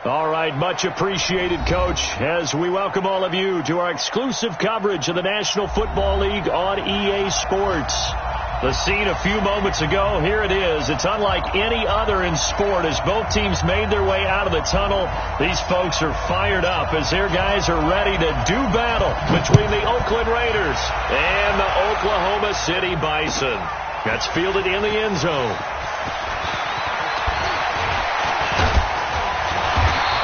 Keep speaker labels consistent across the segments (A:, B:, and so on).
A: All right, much appreciated, Coach, as we welcome all of you to our exclusive coverage of the National Football League on EA Sports. The scene a few moments ago, here it is. It's unlike any other in sport as both teams made their way out of the tunnel. These folks are fired up as their guys are ready to do battle between the Oakland Raiders and the Oklahoma City Bison. That's fielded in the end zone.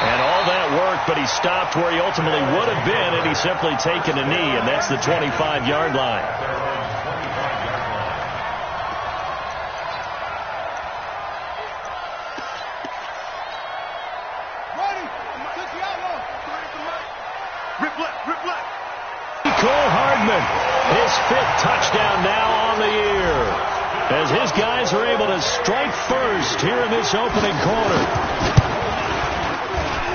A: And all that work, but he stopped where he ultimately would have been had he simply taken a knee, and that's the 25-yard line. Cole Hardman, his 5th touchdown now on the year, as his guys are able to strike first here in this opening quarter.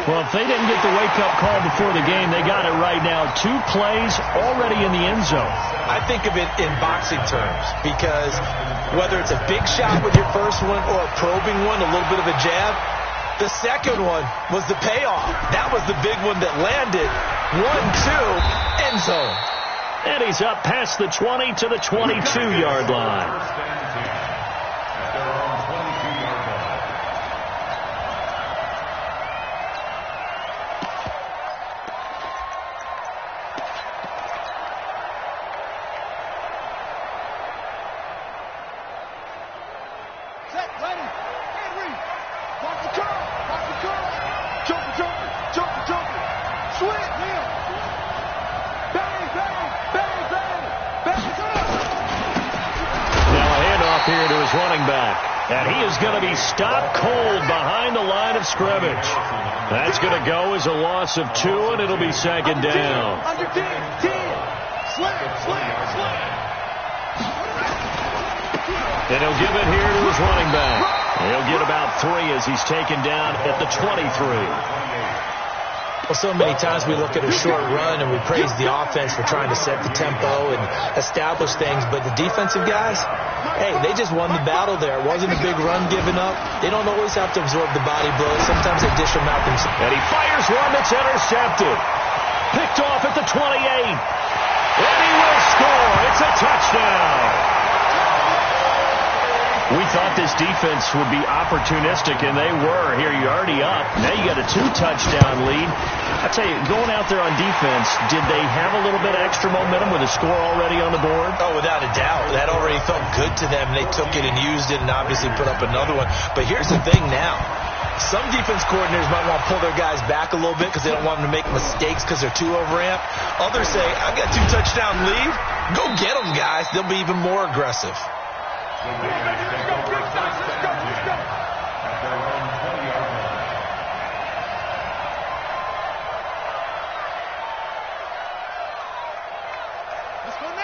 A: Well, if they didn't get the wake-up call before the game, they got it right now. 2 plays already in the end zone.
B: I think of it in boxing terms, because whether it's a big shot with your first one or a probing one, a little bit of a jab, the second one was the payoff. That was the big one that landed. 1-2, end zone.
A: And he's up past the 20 to the 22-yard line. Here to his running back, and he is going to be stopped cold behind the line of scrimmage. That's going to go as a loss of 2, and it'll be second down.
C: Under 10, 10. Slam.
A: And he'll give it here to his running back. He'll get about 3 as he's taken down at the 23.
B: Well, so many times we look at a short run and we praise the offense for trying to set the tempo and establish things, but the defensive guys, hey, they just won the battle there. It wasn't a big run given up. They don't always have to absorb the body blows. Sometimes they dish them out themselves.
A: And he fires one that's intercepted. Picked off at the 28. And he will score. It's a touchdown. We thought this defense would be opportunistic, and they were. Here, you're already up. Now you got a 2-touchdown lead. I tell you, going out there on defense, did they have a little bit of extra momentum with a score already on the board?
B: Oh, without a doubt. That already felt good to them. They took it and used it and obviously put up another one. But here's the thing now. Some defense coordinators might want to pull their guys back a little bit because they don't want them to make mistakes because they're too overamped. Others say, I've got 2-touchdown lead. Go get them, guys. They'll be even more aggressive.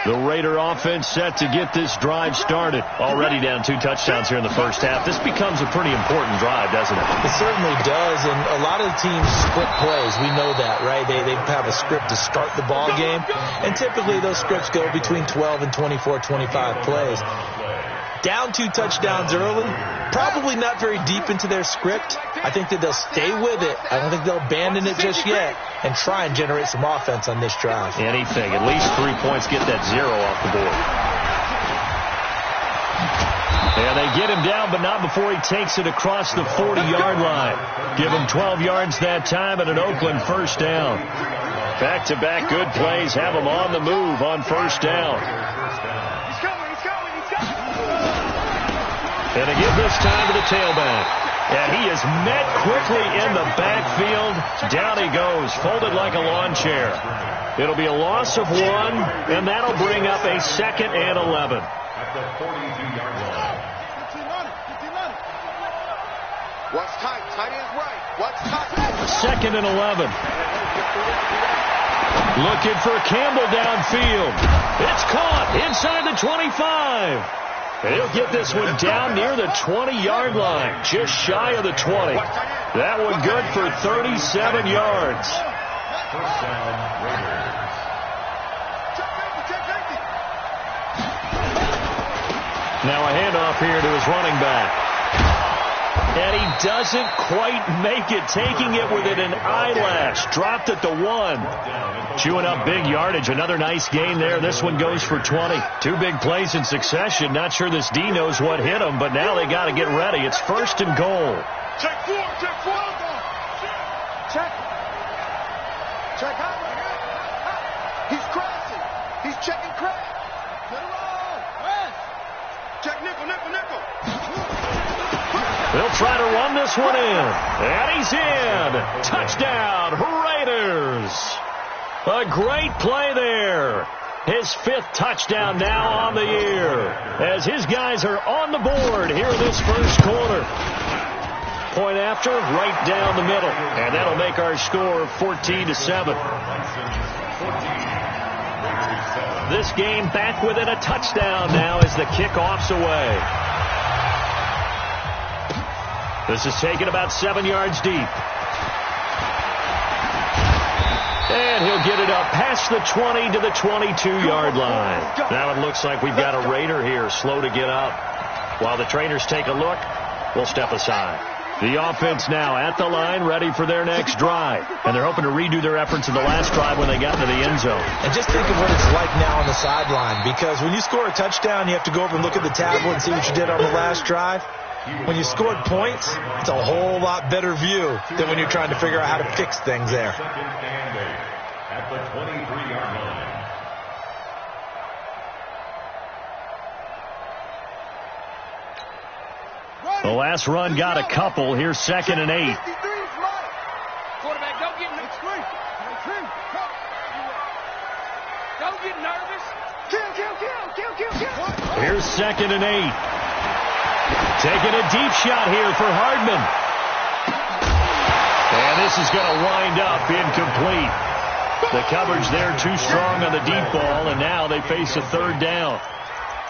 A: The Raider offense set to get this drive started. Already down 2 touchdowns here in the first half. This becomes a pretty important drive, doesn't it?
B: It certainly does, and a lot of the teams script plays. We know that, right? They have a script to start the ball game, and typically those scripts go between 12 and 24, 25 plays. Down 2 touchdowns early, probably not very deep into their script. I think that they'll stay with it. I don't think they'll abandon it just yet and try and generate some offense on this drive.
A: Anything. At least 3 points, get that 0 off the board. And they get him down, but not before he takes it across the 40-yard line. Give him 12 yards that time and an Oakland first down. Back-to-back good plays have him on the move on first down. And they give this time to the tailback. And he is met quickly in the backfield. Down he goes, folded like a lawn chair. It'll be a loss of 1, and that'll bring up a 2nd and 11.
C: What's tight? Tight is right. What's tight?
A: 2nd and 11. Looking for Campbell downfield. It's caught inside the 25. He'll get this one down near the 20-yard line, just shy of the 20. That one good for 37 yards. Now a handoff here to his running back. And he doesn't quite make it, taking it within an eyelash. Dropped at the 1. Chewing up big yardage. Another nice gain there. This one goes for 20. 2 big plays in succession. Not sure this D knows what hit him, but now they got to get ready. It's 1st and goal.
C: Check 4, check 4. Check. Check out. He's crashing. He's checking crash. Check nickel, nickel, nickel.
A: They'll try to run this one in. And he's in. Touchdown, Raiders. A great play there. His 5th touchdown now on the year, as his guys are on the board here in this first quarter. Point after, right down the middle. And that'll make our score 14-7. This game back within a touchdown now as the kickoff's away. This is taken about 7 yards deep. And he'll get it up past the 20 to the 22-yard line. Now it looks like we've got a Raider here, slow to get up. While the trainers take a look, we'll step aside. The offense now at the line, ready for their next drive. And they're hoping to redo their efforts in the last drive when they got into the end zone.
B: And just think of what it's like now on the sideline, because when you score a touchdown, you have to go over and look at the tablet and see what you did on the last drive. When you scored points, it's a whole lot better view than when you're trying to figure out how to fix things there.
D: At the 23-yard line.
A: The last run got a couple. Here's 2nd and 8.
C: Quarterback, don't get nervous. Don't get nervous. Kill.
A: Here's 2nd and 8. Taking a deep shot here for Hardman. And this is going to wind up incomplete. The coverage there too strong on the deep ball, and now they face a 3rd down.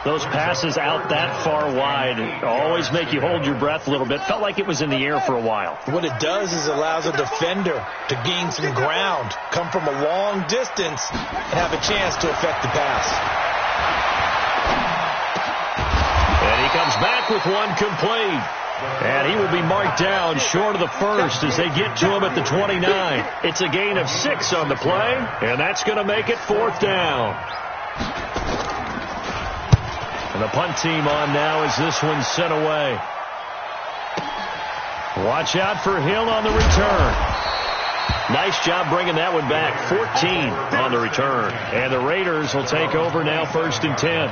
A: Those passes out that far wide always make you hold your breath a little bit. Felt like it was in the air for a while.
B: What it does is allows a defender to gain some ground, come from a long distance, and have a chance to affect the pass.
A: And he comes back with one complete. And he will be marked down short of the 1st as they get to him at the 29. It's a gain of 6 on the play, and that's going to make it 4th down. And the punt team on now as this one's sent away. Watch out for Hill on the return. Nice job bringing that one back. 14 on the return. And the Raiders will take over now, 1st and 10.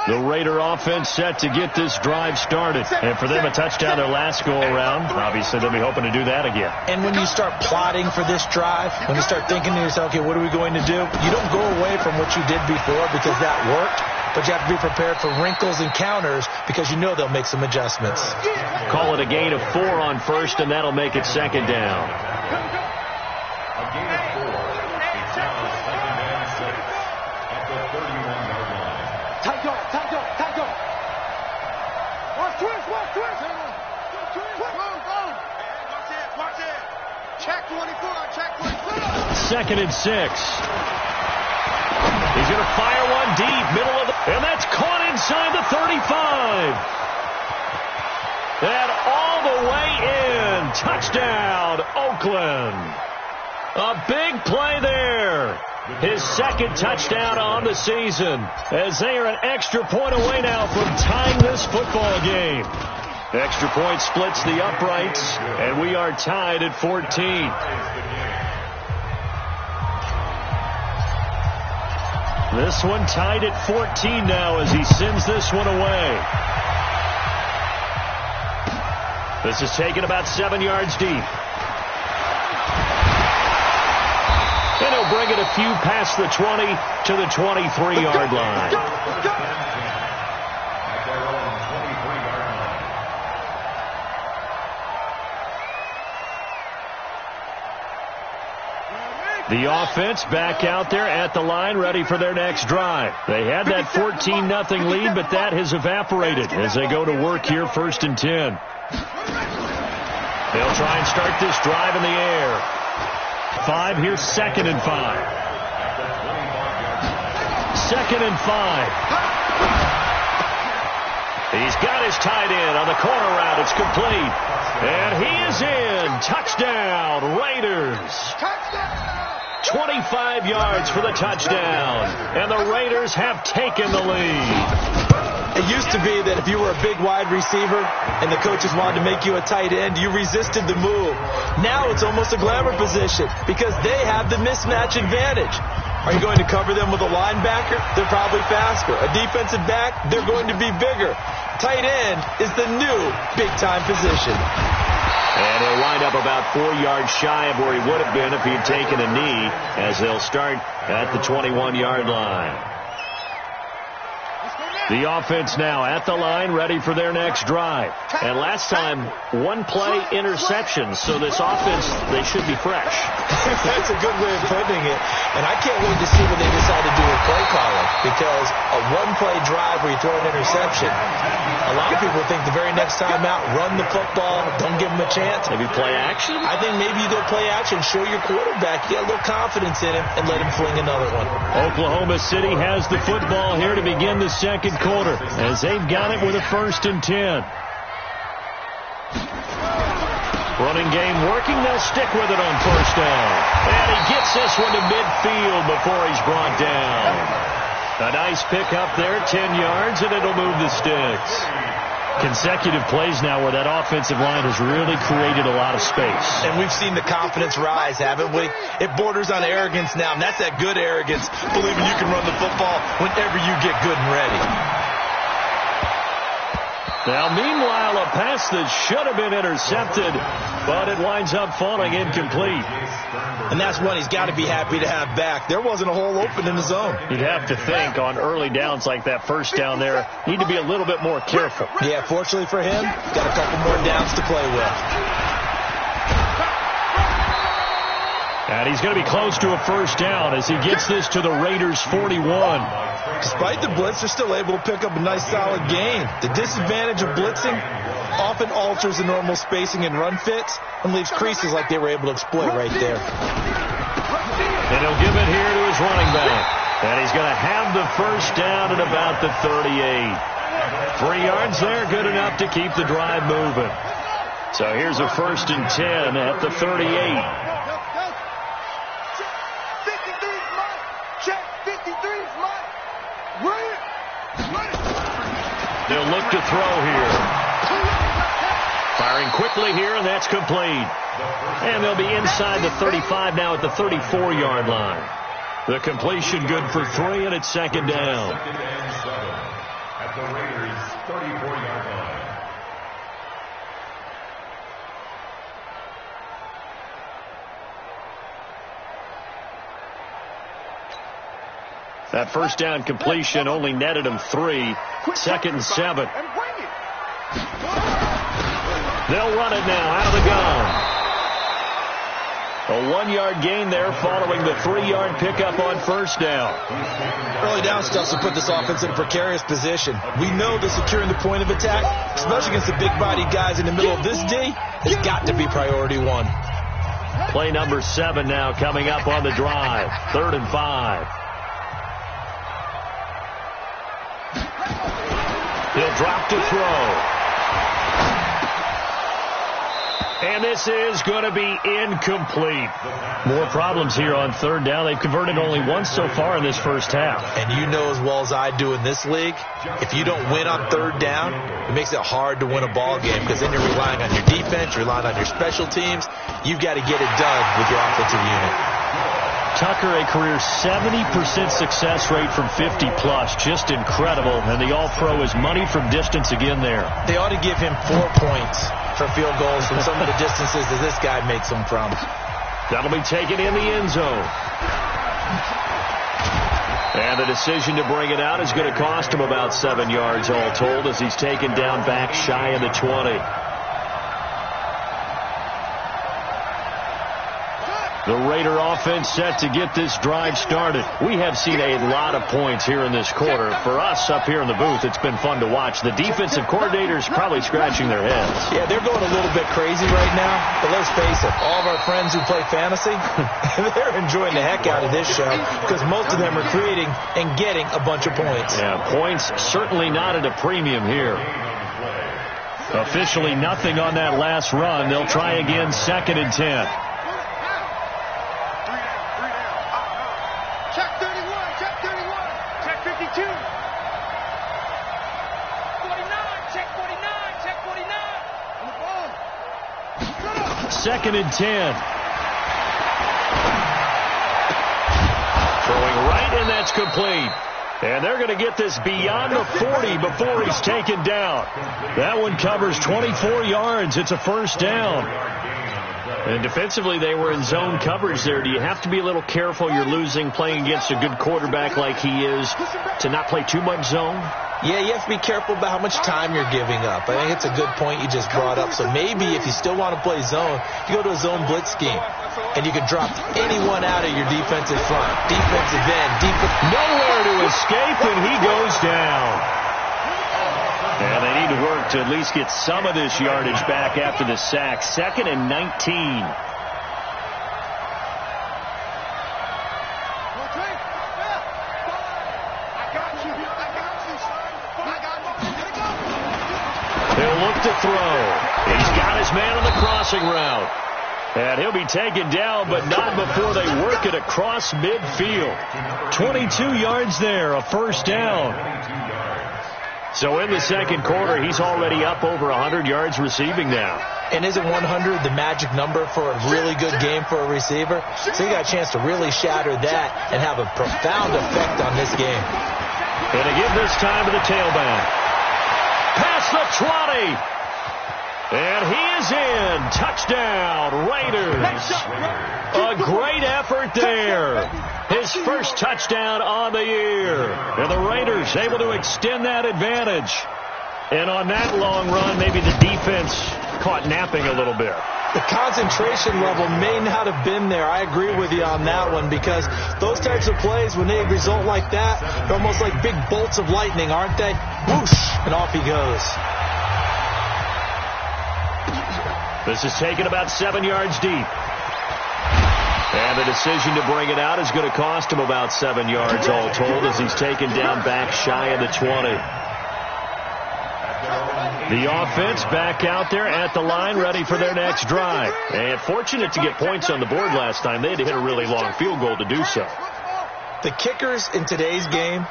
A: The Raider offense set to get this drive started. And for them, a touchdown their last go-around. Obviously, they'll be hoping to do that again.
B: And when you start plotting for this drive, when you start thinking to yourself, okay, what are we going to do? You don't go away from what you did before because that worked, but you have to be prepared for wrinkles and counters because you know they'll make some adjustmts.
A: Call it a gain of 4 on 1st, and that'll make it 2nd down.
D: A gain of 4. It's now 2nd and 6 at the 31-yard line.
C: Tight go. Watch twist. Watch it. Check 24, check 24.
A: 2nd and 6. He's going to fire one deep, middle of the... And that's caught inside the 35. And all the way in. Touchdown, Oakland. A big play there. His 2nd touchdown on the season, as they are an extra point away now from tying this football game. Extra point splits the uprights, and we are tied at 14. This one tied at 14 now as he sends this one away. This is taken about 7 yards deep. And he'll bring it a few past the 20 to the 23-yard line.
D: At their own 23-yard line.
A: The offense back out there at the line, ready for their next drive. They had that 14-0 lead, but that has evaporated as they go to work here, 1st and 10. They'll try and start this drive in the air. 5, here's 2nd and 5. 2nd and 5. He's got his tight end on the corner route. It's complete. And he is in. Touchdown, Raiders. 25 yards for the touchdown. And the Raiders have taken the lead.
B: It used to be that if you were a big wide receiver and the coaches wanted to make you a tight end, you resisted the move. Now it's almost a glamour position because they have the mismatch advantage. Are you going to cover them with a linebacker? They're probably faster. A defensive back? They're going to be bigger. Tight end is the new big-time position.
A: And he'll wind up about 4 yards shy of where he would have been if he had taken a knee, as they'll start at the 21-yard line. The offense now at the line, ready for their next drive. And last time, 1-play interception. So this offense, they should be fresh.
B: That's a good way of putting it. And I can't wait to see what they decide to do with play calling. Because a 1-play drive where you throw an interception, a lot of people think the very next time out, run the football, don't give them a chance.
A: Maybe play action?
B: I think maybe you go play action, show your quarterback, get a little confidence in him, and let him fling another one.
A: Oklahoma City has the football here to begin the second quarter, as they've got it with a 1st and 10. Running game working. They'll stick with it on 1st down. And he gets this one to midfield before he's brought down. A nice pickup there, 10 yards, and it'll move the sticks. Consecutive plays now where that offensive line has really created a lot of space.
B: And we've seen the confidence rise, haven't we? It borders on arrogance now, and that's that good arrogance, believing you can run the football whenever you get good and ready.
A: Now, meanwhile, a pass that should have been intercepted, but it winds up falling incomplete.
B: And that's one he's got to be happy to have back. There wasn't a hole open in the zone.
A: You'd have to think on early downs like that 1st down there, need to be a little bit more careful.
B: Yeah, fortunately for him, got a couple more downs to play with.
A: And he's going to be close to a 1st down as he gets this to the Raiders' 41.
B: Despite the blitz, they're still able to pick up a nice solid gain. The disadvantage of blitzing often alters the normal spacing and run fits and leaves creases like they were able to exploit right there.
A: And he'll give it here to his running back. And he's going to have the 1st down at about the 38. 3 yards there, good enough to keep the drive moving. So here's a 1st and 10 at the 38. They'll look to throw here. Firing quickly here, and that's complete. And they'll be inside the 35 now at the 34-yard line. The completion good for 3, and it's 2nd down.
D: At the Raiders' 34-yard line.
A: That 1st down completion only netted him 3. 2nd and 7. They'll run it now out of the gun. A 1-yard gain there following the 3-yard pickup on 1st down.
B: Early down stuff to put this offense in a precarious position. We know that securing the point of attack, especially against the big-bodied guys in the middle of this D, has got to be priority 1.
A: Play number 7 now coming up on the drive. 3rd and 5. He'll drop to throw. And this is going to be incomplete. More problems here on 3rd down. They've converted only once so far in this 1st half.
B: And you know as well as I do in this league, if you don't win on 3rd down, it makes it hard to win a ball game because then you're relying on your defense, you're relying on your special teams. You've got to get it done with your offensive unit.
A: Tucker, a career 70% success rate from 50-plus. Just incredible. And the All-Pro is money from distance again there.
B: They ought to give him 4 points for field goals from some of the distances that this guy makes them from.
A: That'll be taken in the end zone. And the decision to bring it out is going to cost him about 7 yards all told as he's taken down back shy of the 20. The Raider offense set to get this drive started. We have seen a lot of points here in this quarter. For us up here in the booth, it's been fun to watch. The defensive coordinators probably scratching their heads.
B: Yeah, they're going a little bit crazy right now. But let's face it, all of our friends who play fantasy, they're enjoying the heck out of this show because most of them are creating and getting a bunch of points.
A: Yeah, points certainly not at a premium here. Officially nothing on that last run. They'll try again, 2nd and 10.
C: Check 31, check 31, check 52. 49, check 49, check 49. On the ball.
A: 2nd and 10. Throwing right, and that's complete. And they're going to get this beyond the 40 before he's taken down. That one covers 24 yards. It's a first down. And defensively, they were in zone coverage there. Do you have to be a little careful? You're losing playing against a good quarterback like he is to not play too much zone?
B: Yeah, you have to be careful about how much time you're giving up. I think it's a good point you just brought up. So maybe if you still want to play zone, you go to a zone blitz scheme. And you can drop anyone out of your defensive front. Defensive end,
A: nowhere to escape, and he goes down. And they need to work to at least get some of this yardage back after the sack. 2nd and 19. He'll look to throw. He's got his man on the crossing route. And he'll be taken down, but not before they work it across midfield. 22 yards there, a first down. So in the second quarter, he's already up over 100 yards receiving now.
B: And isn't 100 the magic number for a really good game for a receiver? So you got a chance to really shatter that and have a profound effect on this game.
A: And to give this time to the tailback. Past the 20. And he is in. Touchdown, Raiders. A great effort there. His first touchdown on the year. And the Raiders able to extend that advantage. And on that long run, maybe the defense caught napping a little bit.
B: The concentration level may not have been there. I agree with you on that one because those types of plays, when they result like that, they're almost like big bolts of lightning, aren't they? Whoosh, and off he goes.
A: This is taken about 7 yards deep. And the decision to bring it out is going to cost him about 7 yards all told as he's taken down back shy of the 20. The offense back out there at the line ready for their next drive. And fortunate to get points on the board last time. They had to hit a really long field goal to do so.
B: The kickers in today's game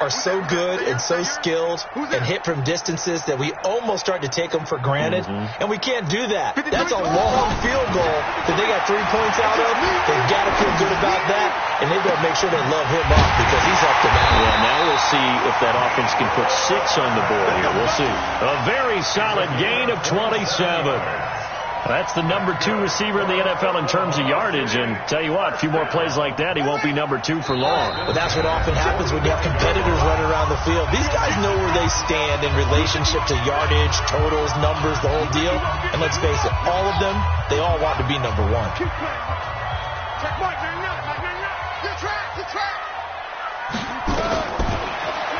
B: are so good and so skilled and hit from distances that we almost start to take them for granted. And we can't do that. That's a long field goal that they got 3 points out of. They've got to feel good about that, and they've got to make sure they love him up because he's up to now.
A: Yeah, now we'll see if that offense can put 6 on the board here. We'll see. A very solid gain of 27. That's the number 2 receiver in the NFL in terms of yardage. And tell you what, a few more plays like that, he won't be number 2 for long.
B: But that's what often happens when you have competitors running around the field. These guys know where they stand in relationship to yardage, totals, numbers, the whole deal. And let's face it, all of them, they all want to be number 1.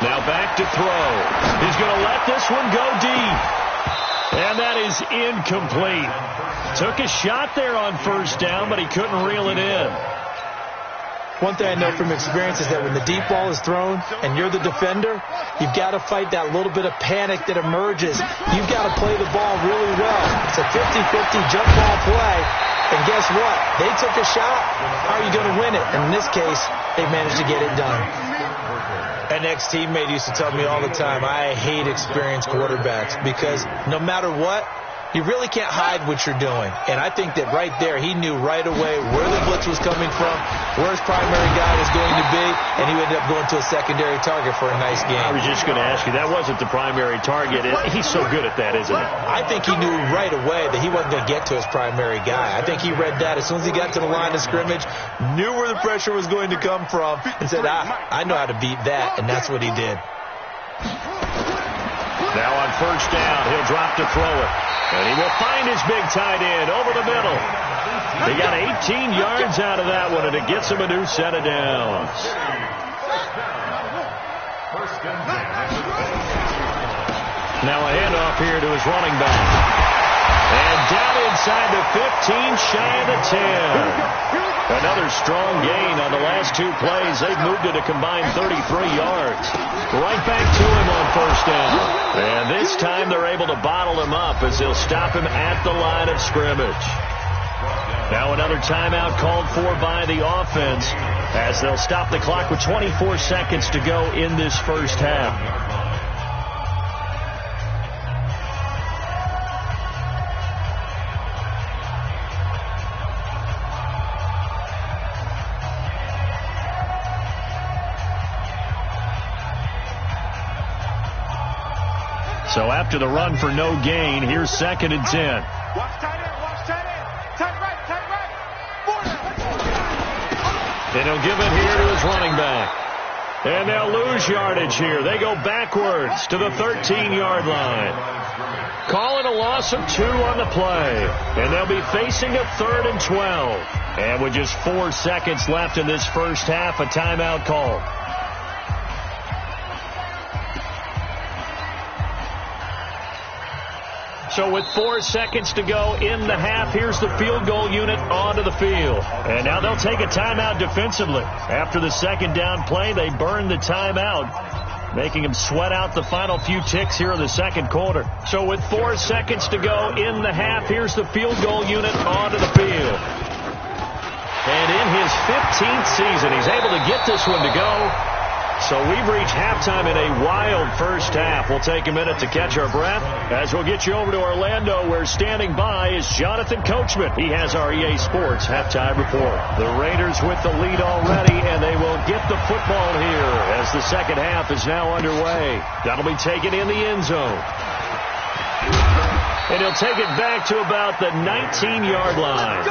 A: Now back to throw. He's going to let this one go deep. And that is incomplete. Took a shot there on first down, but he couldn't reel it in.
B: One thing I know from experience is that when the deep ball is thrown and you're the defender, you've got to fight that little bit of panic that emerges. You've got to play the ball really well. It's a 50-50 jump ball play. And guess what? They took a shot. How are you going to win it? And in this case, they managed to get it done. An ex-teammate used to tell me all the time, I hate experienced quarterbacks because no matter what, you really can't hide what you're doing. And I think that right there, he knew right away where the blitz was coming from, where his primary guy was going to be, and he ended up going to a secondary target for a nice game.
A: I was just going to ask you, that wasn't the primary target. He's so good at that, isn't he?
B: I think he knew right away that he wasn't going to get to his primary guy. I think he read that as soon as he got to the line of scrimmage, knew where the pressure was going to come from, and said, I know how to beat that, and that's what he did.
A: Now on first down, he'll drop to throw it. And he will find his big tight end over the middle. He got 18 yards out of that one, and it gets him a new set of downs. Now a handoff here to his running back. And down inside the 15, shy of the 10. Another strong gain on the last two plays. They've moved it a combined 33 yards. Right back to him on first down. And this time they're able to bottle him up as they'll stop him at the line of scrimmage. Now another timeout called for by the offense as they'll stop the clock with 24 seconds to go in this first half. So after the run for no gain, here's 2nd and 10.
C: Watch tight end, watch tight end. Tight right, tight right.
A: And he'll give it here to his running back. And they'll lose yardage here. They go backwards to the 13-yard line. Calling a loss of 2 on the play. And they'll be facing a 3rd and 12. And with just 4 seconds left in this first half, a timeout call. So with 4 seconds to go in the half, here's the field goal unit onto the field. And now they'll take a timeout defensively. After the second down play, they burn the timeout, making them sweat out the final few ticks here in the second quarter. So with 4 seconds to go in the half, here's the field goal unit onto the field. And in his 15th season, he's able to get this one to go. So we've reached halftime in a wild first half. We'll take a minute to catch our breath as we'll get you over to Orlando, where standing by is Jonathan Coachman. He has our EA Sports halftime report. The Raiders with the lead already, and they will get the football here as the second half is now underway. That'll be taken in the end zone. And he'll take it back to about the 19-yard line.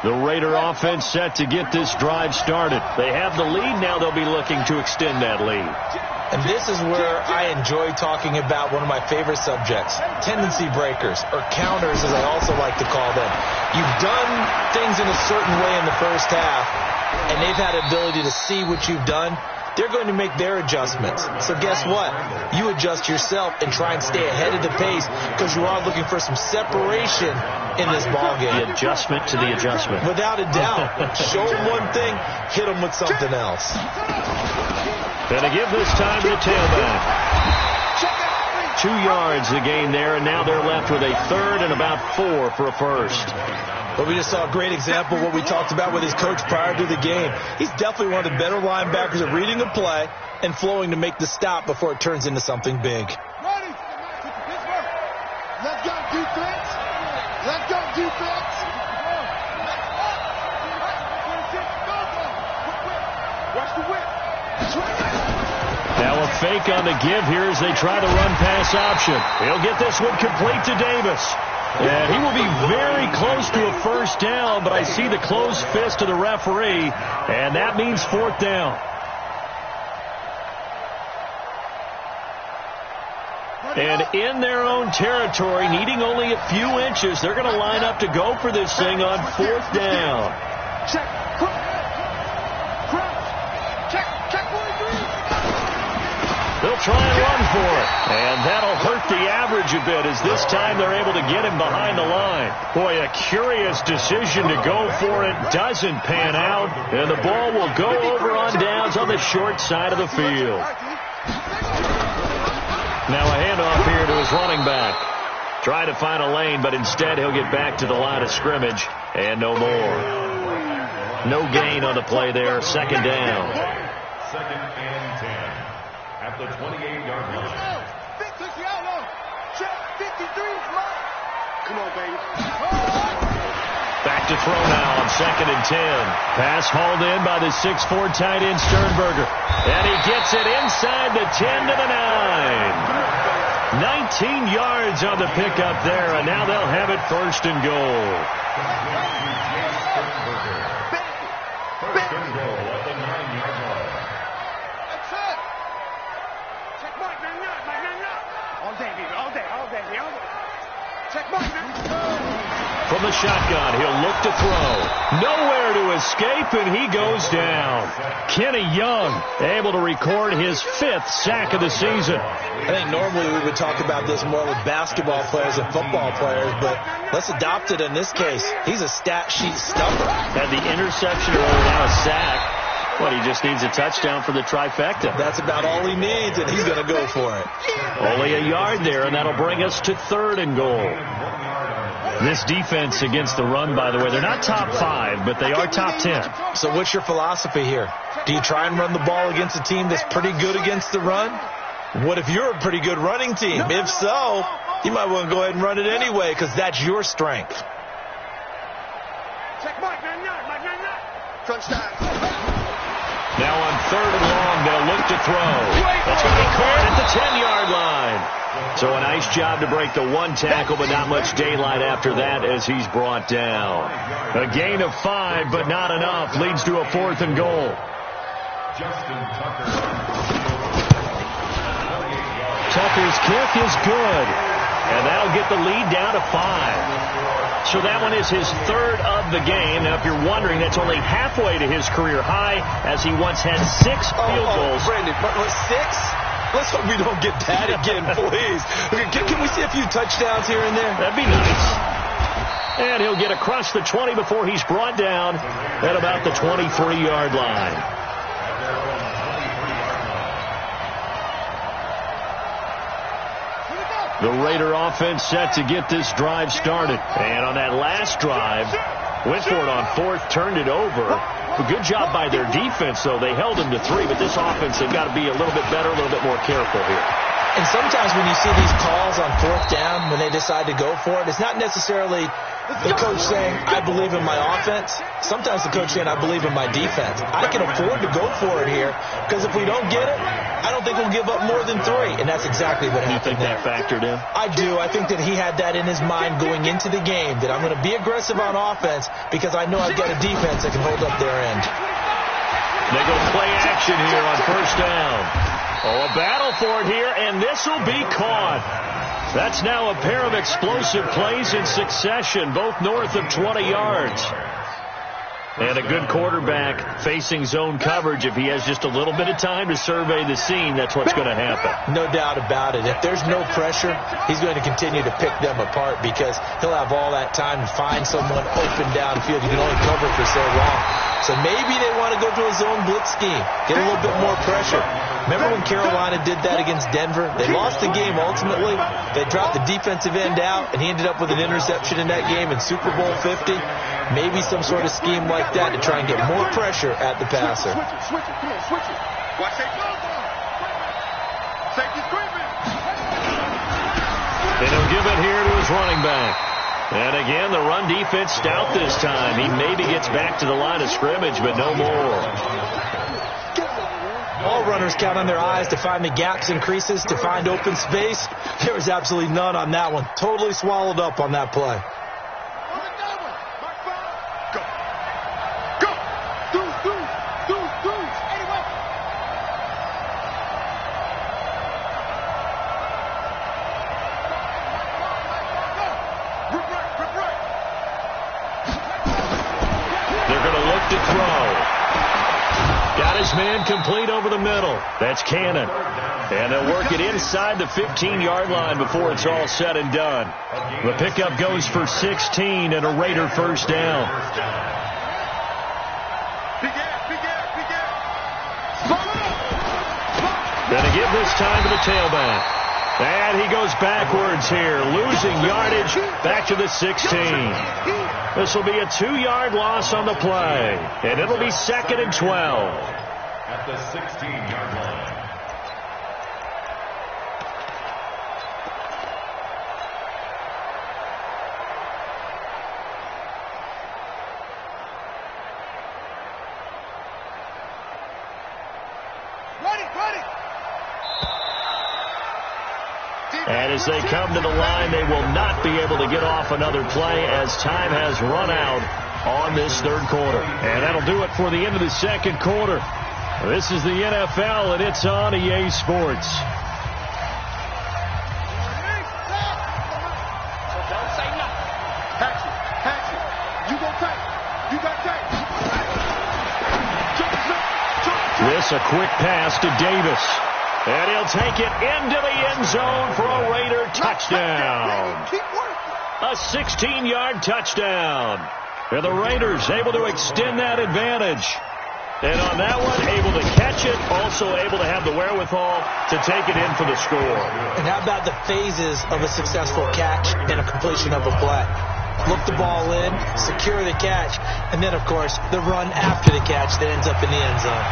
A: The Raider offense set to get this drive started. They have the lead. Now they'll be looking to extend that lead.
B: And this is where I enjoy talking about one of my favorite subjects, tendency breakers, or counters as I also like to call them. You've done things in a certain way in the first half, and they've had the ability to see what you've done. They're going to make their adjustments. So guess what? You adjust yourself and try and stay ahead of the pace because you are looking for some separation in this ballgame.
A: The adjustment to the adjustment.
B: Without a doubt. Show them one thing, hit them with something else.
A: Going to give this time to the tailback. 2 yards the gain there, and now they're left with a 3rd and about 4 for a first.
B: But we just saw a great example of what we talked about with his coach prior to the game. He's definitely one of the better linebackers at reading the play and flowing to make the stop before it turns into something big.
C: Ready. Let's go defense. Let's go defense. Watch the whip.
A: Now a fake on the give here as they try the run-pass option. He'll get this one complete to Davis. And he will be very close to a first down, but I see the closed fist of the referee, and that means 4th down. And in their own territory, needing only a few inches, they're going to line up to go for this thing on 4th down.
C: Check.
A: They'll try and run for it. And that'll hurt the average a bit as this time they're able to get him behind the line. Boy, a curious decision to go for it. Doesn't pan out. And the ball will go over on downs on the short side of the field. Now a handoff here to his running back. Try to find a lane, but instead he'll get back to the line of scrimmage. And no more. No gain on the play there. 2nd down.
D: 2nd and 10. At the 28-yard line.
C: Come on, baby.
A: Back to throw now on 2nd and 10. Pass hauled in by the 6'4" tight end Sternberger. And he gets it inside the 10 to the 9. 19 yards on the pickup there, and now they'll have it first and goal.
D: First and goal at the 9-yard line.
C: That's it. Check mark, all day, baby, all day. Check mark,
A: From the shotgun, he'll look to throw. Nowhere to escape, and he goes down. Kenny Young able to record his 5th sack of the season.
B: I think normally we would talk about this more with basketball players and football players, but let's adopt it in this case. He's a stat sheet stuffer.
A: Had the interception earlier, now a sack. But he just needs a touchdown for the trifecta.
B: That's about all he needs, and he's going to go for it.
A: Only a yard there, and that'll bring us to 3rd and goal. This defense against the run, by the way, they're not top 5, but they are top 10.
B: So what's your philosophy here? Do you try and run the ball against a team that's pretty good against the run? What if you're a pretty good running team? If so, you might want to go ahead and run it anyway, because that's your strength.
C: check mark, crunch time.
A: Now on 3rd and long, they'll look to throw. That's going to be caught at the 10-yard line. So a nice job to break the 1 tackle, but not much daylight after that as he's brought down. A gain of 5, but not enough. Leads to a 4th and goal. Tucker's kick is good, and that'll get the lead down to 5. So that one is his 3rd of the game. Now, if you're wondering, that's only halfway to his career high, as he once had 6 field goals.
B: Brandon, 6? Let's hope we don't get that again, please. Can we see a few touchdowns here and there?
A: That'd be nice. And he'll get across the 20 before he's brought down at about the 23-yard line. The Raider offense set to get this drive started. And on that last drive, went for it on 4th, turned it over. A good job by their defense, though. They held him to 3, but this offense, they've got to be a little bit better, a little bit more careful here.
B: And sometimes when you see these calls on 4th down, when they decide to go for it, it's not necessarily the coach saying, I believe in my offense. Sometimes the coach saying, I believe in my defense. I can afford to go for it here, because if we don't get it, I don't think we'll give up more than 3. And that's exactly what happened.
A: You think that factored in?
B: I do. I think that he had that in his mind going into the game, that I'm going to be aggressive on offense because I know I've got a defense that can hold up their end.
A: They go play action here on 1st down. Oh, a battle for it here, and this will be caught. That's now a pair of explosive plays in succession, both north of 20 yards. And a good quarterback facing zone coverage. If he has just a little bit of time to survey the scene, that's what's going to happen.
B: No doubt about it. If there's no pressure, he's going to continue to pick them apart because he'll have all that time to find someone open downfield. You can only cover for so long. So maybe they want to go to a zone blitz scheme, get a little bit more pressure. Remember when Carolina did that against Denver? They lost the game ultimately. They dropped the defensive end out, and he ended up with an interception in that game in Super Bowl 50. Maybe some sort of scheme like that to try and get more pressure at the passer.
C: Switch it, come on, switch it. Watch safety. Safety's creeping.
A: And he'll give it here to his running back. And again, the run defense stout this time. He maybe gets back to the line of scrimmage, but no more.
B: All runners count on their eyes to find the gaps and creases, to find open space. There was absolutely none on that one. Totally swallowed up on that play.
A: Man complete over the middle. That's Cannon. And they'll work it inside the 15-yard line before it's all said and done. The pickup goes for 16 and a Raider 1st down. Gonna give this time to the tailback. And he goes backwards here, losing yardage back to the 16. This will be a 2-yard loss on the play. And it'll be 2nd and 12.
D: At the 16-yard line.
C: Ready.
A: And as they come to the line, they will not be able to get off another play as time has run out on this third quarter. And that'll do it for the end of the second quarter. This is the NFL, and it's on EA Sports. This a quick pass to Davis. And he'll take it into the end zone for a Raider touchdown. A 16-yard touchdown. And the Raiders able to extend that advantage. And on that one, able to catch it, also able to have the wherewithal to take it in for the score.
B: And how about the phases of a successful catch and a completion of a play? Look the ball in, secure the catch, and then, of course, the run after the catch that ends up in the end zone.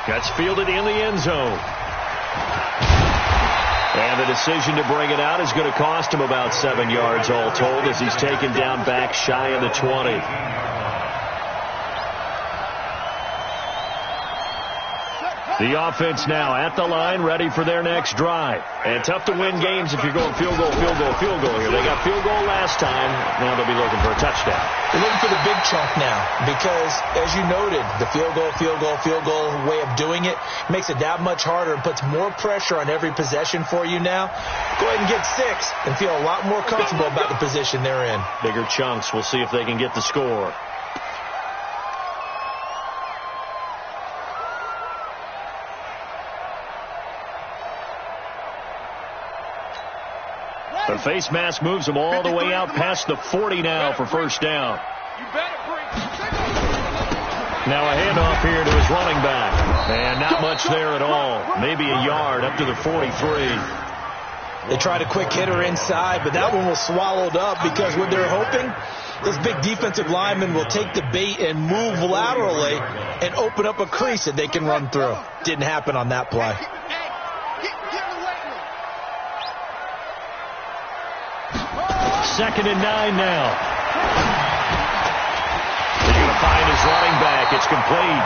A: Gets fielded in the end zone. And the decision to bring it out is going to cost him about 7 yards all told as he's taken down back shy of the 20. The offense now at the line, ready for their next drive. And tough to win games if you're going field goal here. They got field goal last time. Now they'll be looking for a touchdown.
B: They're looking for the big chunk now because, as you noted, the field goal way of doing it makes it that much harder and puts more pressure on every possession for you now. Go ahead and get 6 and feel a lot more comfortable about the position they're in.
A: Bigger chunks. We'll see if they can get the score. The face mask moves him all the way out past the 40 now for first down. Now a handoff here to his running back. And not much there at all. Maybe a yard up to the 43.
B: They tried a quick hitter inside, but that one was swallowed up because what they're hoping, this big defensive lineman will take the bait and move laterally and open up a crease that they can run through. Didn't happen on that play.
A: Second and 9 now. He's going to find his running back. It's complete.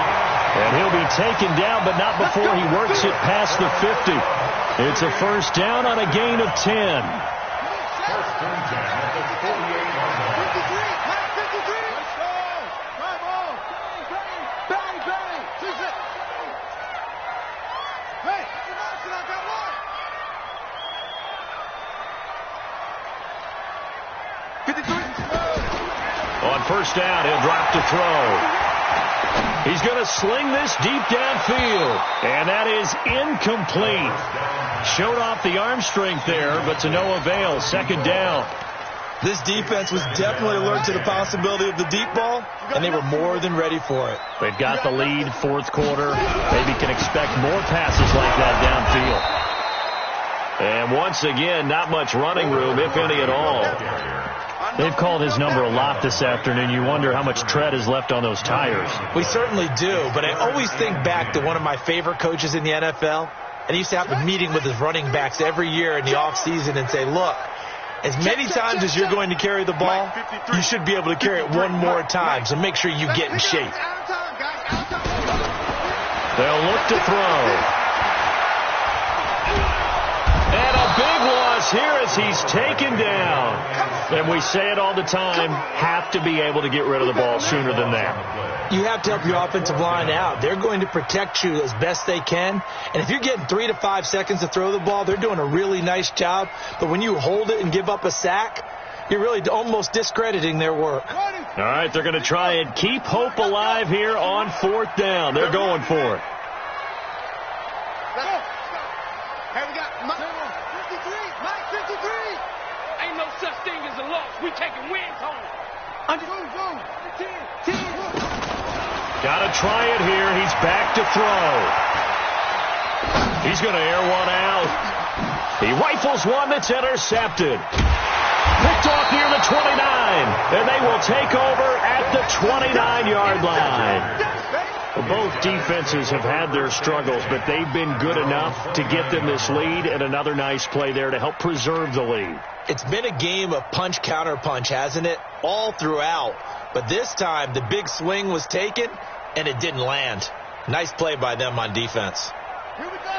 A: And he'll be taken down, but not before he works it past the 50. It's a first down on a gain of 10.
D: First and 10 at the 48-yard line.
A: On first down, he'll drop to throw. He's going to sling this deep downfield. And that is incomplete. Showed off the arm strength there, but to no avail. Second down.
B: This defense was definitely alert to the possibility of the deep ball, and they were more than ready for it.
A: They've got the lead, fourth quarter. Maybe can expect more passes like that downfield. And once again, not much running room, if any at all. They've called his number a lot this afternoon. You wonder how much tread is left on those tires.
B: We certainly do, but I always think back to one of my favorite coaches in the NFL, and he used to have a meeting with his running backs every year in the offseason and say, look, as many times as you're going to carry the ball, you should be able to carry it one more time, so make sure you get in shape.
A: They'll look to throw. And a big loss here as he's taken down. And we say it all the time, have to be able to get rid of the ball sooner than that.
B: You have to help your offensive line out. They're going to protect you as best they can. And if you're getting 3 to 5 seconds to throw the ball, they're doing a really nice job. But when you hold it and give up a sack, you're really almost discrediting their work.
A: All right, they're going to try and keep hope alive here on fourth down. They're going for it.
C: Hey, we got Mike 53.
E: Ain't no such thing as a loss. We taking wins home.
C: Go. 10.
A: Got to try it here. He's back to throw. He's going to air one out. He rifles one that's intercepted. Picked off near the 29. And they will take over at the 29-yard line. Both defenses have had their struggles, but they've been good enough to get them this lead, and another nice play there to help preserve the lead.
B: It's been a game of punch-counter-punch, hasn't it? All throughout. But this time, the big swing was taken, and it didn't land. Nice play by them on defense.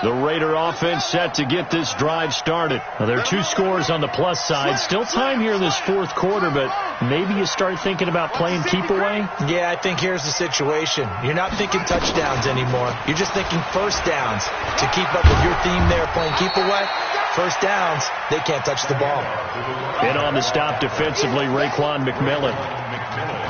A: The Raider offense set to get this drive started. Now, there are 2 scores on the plus side. Still time here in this fourth quarter, but maybe you start thinking about playing keep away?
B: Yeah, I think here's the situation. You're not thinking touchdowns anymore. You're just thinking first downs. To keep up with your theme there, playing keep away, first downs, they can't touch the ball.
A: In on the stop defensively, Raekwon McMillan.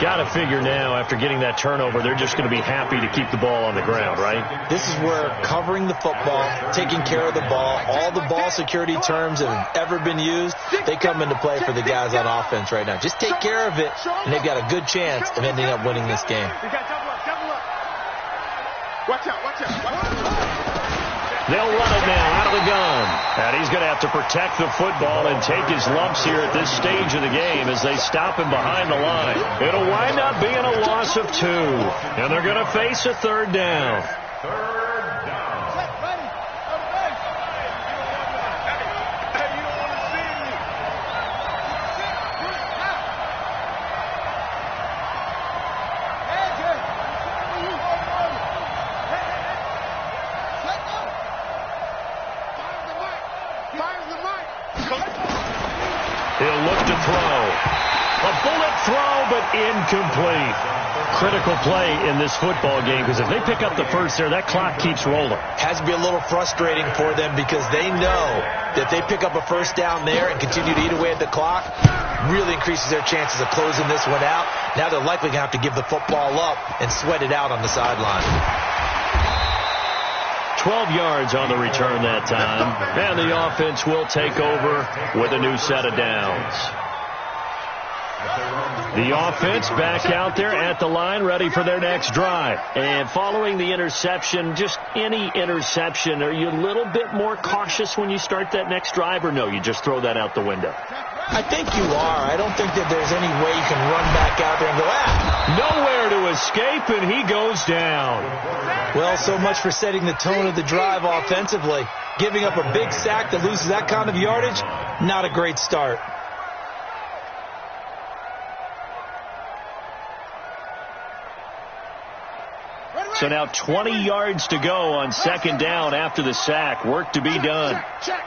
A: Got to figure now, after getting that turnover, they're just going to be happy to keep the ball on the ground, right?
B: This is where covering the football, taking care of the ball, all the ball security terms that have ever been used, they come into play for the guys on offense right now. Just take care of it, and they've got a good chance of ending up winning this game.
C: Watch out, watch out, watch out.
A: They'll run it now out of the gun. And he's going to have to protect the football and take his lumps here at this stage of the game as they stop him behind the line. It'll wind up being a loss of 2. And they're going to face a third down. He'll look to throw. A bullet throw, but incomplete. Critical play in this football game, because if they pick up the first there, that clock keeps rolling.
B: Has to be a little frustrating for them because they know that they pick up a first down there and continue to eat away at the clock, really increases their chances of closing this one out. Now they're likely going to have to give the football up and sweat it out on the sideline.
A: 12 yards on the return that time. And the offense will take over with a new set of downs. The offense back out there at the line, ready for their next drive. And following the interception, just any interception, are you a little bit more cautious when you start that next drive, or no, you just throw that out the window?
B: I think you are. I don't think that there's any way you can run back out there and go,
A: Nowhere to escape, and he goes down.
B: Well, so much for setting the tone of the drive offensively. Giving up a big sack that loses that kind of yardage, not a great start.
A: So now 20 yards to go on second down after the sack. Work to be done.
C: Check.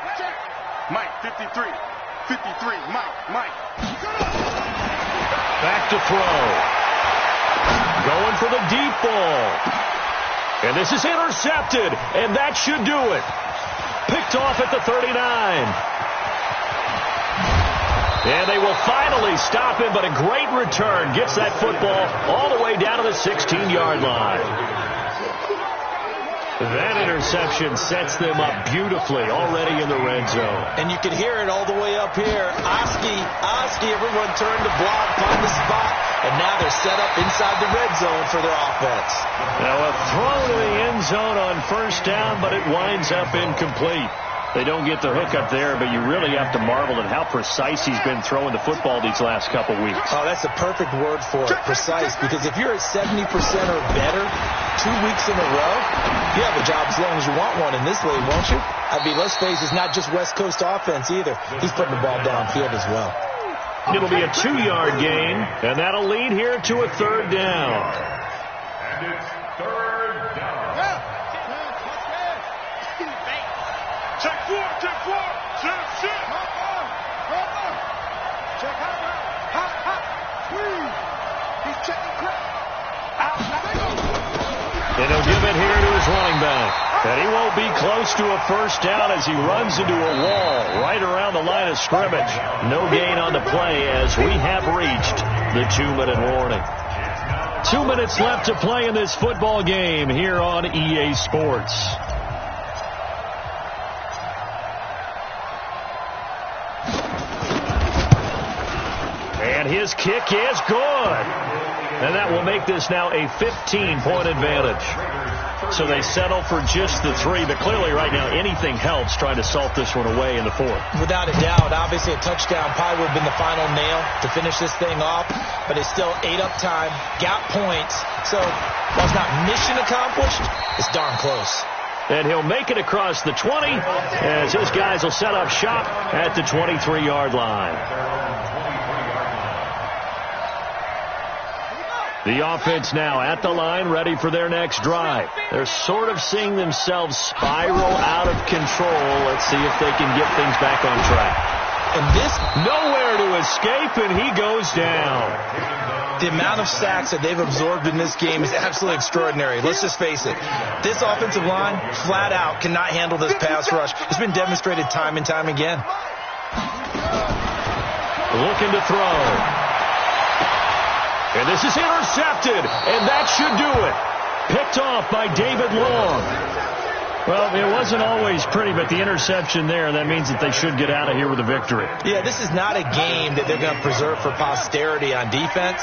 C: Mike, 53. 53, Mike.
A: Back to throw. Going for the deep ball. And this is intercepted, and that should do it. Picked off at the 39. And they will finally stop him, but a great return gets that football all the way down to the 16-yard line. That interception sets them up beautifully already in the red zone.
B: And you can hear it all the way up here. Oski, everyone turned to block, find the spot, and now they're set up inside the red zone for their offense.
A: Now a throw to the end zone on first down, but it winds up incomplete. They don't get the hook up there, but you really have to marvel at how precise he's been throwing the football these last couple weeks.
B: Oh, that's a perfect word for it, precise, because if you're at 70% or better 2 weeks in a row, you have a job as long as you want one in this league, won't you? I mean, let's face it, it's not just West Coast offense either. He's putting the ball downfield as well.
A: It'll be a 2-yard gain, and that'll lead here to a third down.
D: And it's third down.
E: Check four. Check.
C: He's checking crap.
A: And he'll give it here to his running back. And he won't be close to a first down as he runs into a wall right around the line of scrimmage. No gain on the play as we have reached the 2-minute warning. 2 minutes left to play in this football game here on EA Sports. And his kick is good. And that will make this now a 15-point advantage. So they settle for just the 3, but clearly right now anything helps trying to salt this one away in the 4th.
B: Without a doubt, obviously a touchdown probably would have been the final nail to finish this thing off, but it's still ate up time, got points. So while it's not mission accomplished, it's darn close.
A: And he'll make it across the 20 as his guys will set up shop at the 23-yard line. The offense now at the line, ready for their next drive. They're sort of seeing themselves spiral out of control. Let's see if they can get things back on track.
B: And this,
A: nowhere to escape, and he goes down.
B: The amount of sacks that they've absorbed in this game is absolutely extraordinary. Let's just face it. This offensive line, flat out, cannot handle this pass rush. It's been demonstrated time and time again.
A: Looking to throw. And this is intercepted, and that should do it. Picked off by David Long. Well, it wasn't always pretty, but the interception there, that means that they should get out of here with a victory.
B: Yeah, this is not a game that they're going to preserve for posterity on defense,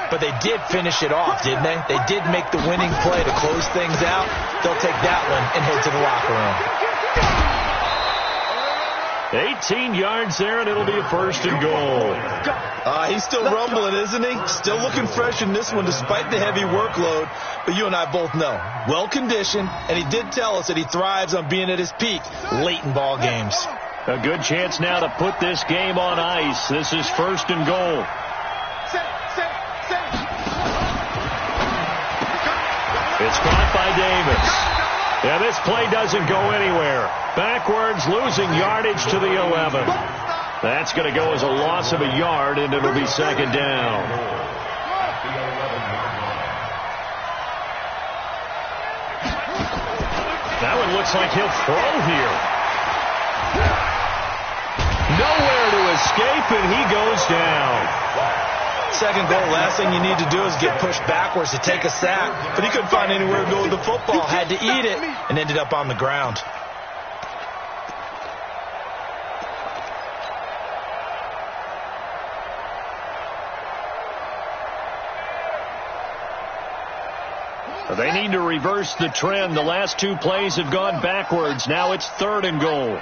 B: but they did finish it off, didn't they? They did make the winning play to close things out. They'll take that one and head to the locker room.
A: 18 yards there, and it'll be a 1st and goal.
B: He's still rumbling, isn't he? Still looking fresh in this one despite the heavy workload. But you and I both know, well-conditioned, and he did tell us that he thrives on being at his peak late in ball games.
A: A good chance now to put this game on ice. This is 1st and goal. It's caught by Davis. Yeah, this play doesn't go anywhere. Backwards, losing yardage to the 11. That's going to go as a loss of a yard, and it'll be 2nd down. That one looks like he'll throw here. Nowhere to escape, and he goes down.
B: 2nd goal, last thing you need to do is get pushed backwards to take a sack. But he couldn't find anywhere to go with the football. Had to eat it and ended up on the ground.
A: They need to reverse the trend. The last 2 plays have gone backwards. Now it's 3rd and goal.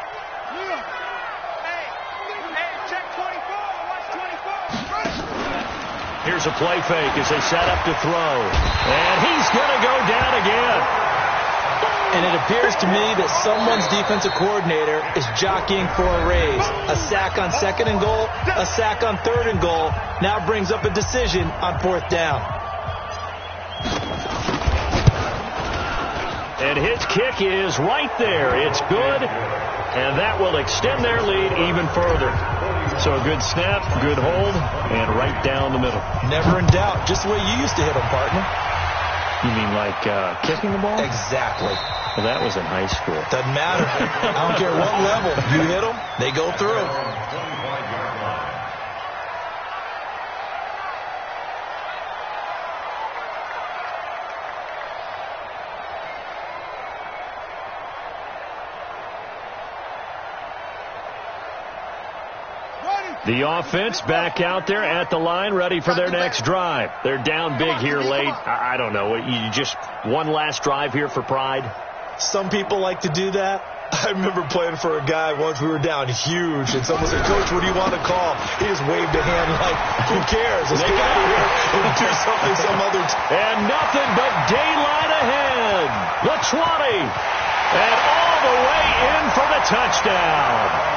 A: Here's a play fake as they set up to throw. And he's going to go down again.
B: And it appears to me that someone's defensive coordinator is jockeying for a raise. A sack on 2nd and goal, a sack on 3rd and goal. Now brings up a decision on 4th down.
A: And his kick is right there. It's good, and that will extend their lead even further. So a good snap, good hold, and right down the middle.
B: Never in doubt. Just the way you used to hit them, partner.
A: You mean like kicking the ball?
B: Exactly.
A: Well, that was in high school.
B: Doesn't matter. I don't care what level. You hit them, they go through.
A: The offense back out there at the line, ready for their next drive. They're down big here late. I don't know. You just one last drive here for pride?
B: Some people like to do that. I remember playing for a guy once. We were down huge, and someone said, "Coach, what do you want to call?" He just waved a hand like, "Who cares? Let's get out of here and do something some other time."
A: And nothing but daylight ahead. The 20. And all the way in for the touchdown.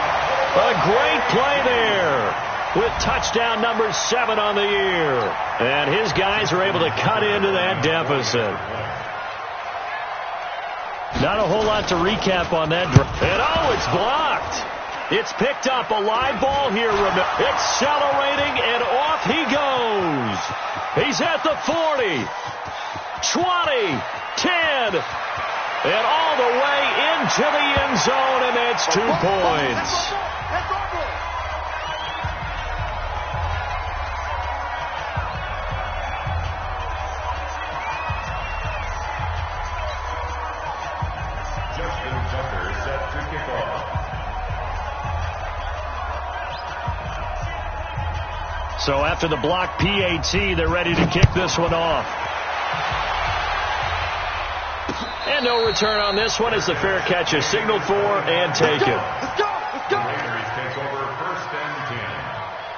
A: A great play there with touchdown number 7 on the year. And his guys are able to cut into that deficit. Not a whole lot to recap on that drive. And oh, it's blocked. It's picked up. A live ball here. Accelerating, and off he goes. He's at the 40, 20, 10, and all the way into the end zone, and that's 2 points. So after the block PAT, they're ready to kick this one off. And no return on this one as the fair catch is signaled for and taken.
D: Let's go! The Raiders take over 1st and 10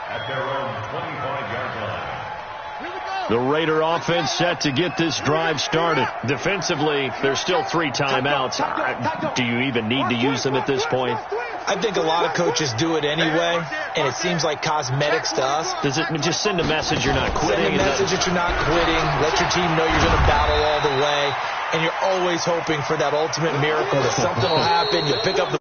D: at their own 25-yard line.
A: The Raider offense set to get this drive started. Defensively, there's still 3 timeouts. Do you even need to use them at this point?
B: I think a lot of coaches do it anyway, and it seems like cosmetics to us.
A: Does it just send a message you're not quitting?
B: Send a message that you're not quitting. Let your team know you're going to battle all the way, and you're always hoping for that ultimate miracle that something will happen. You'll pick up the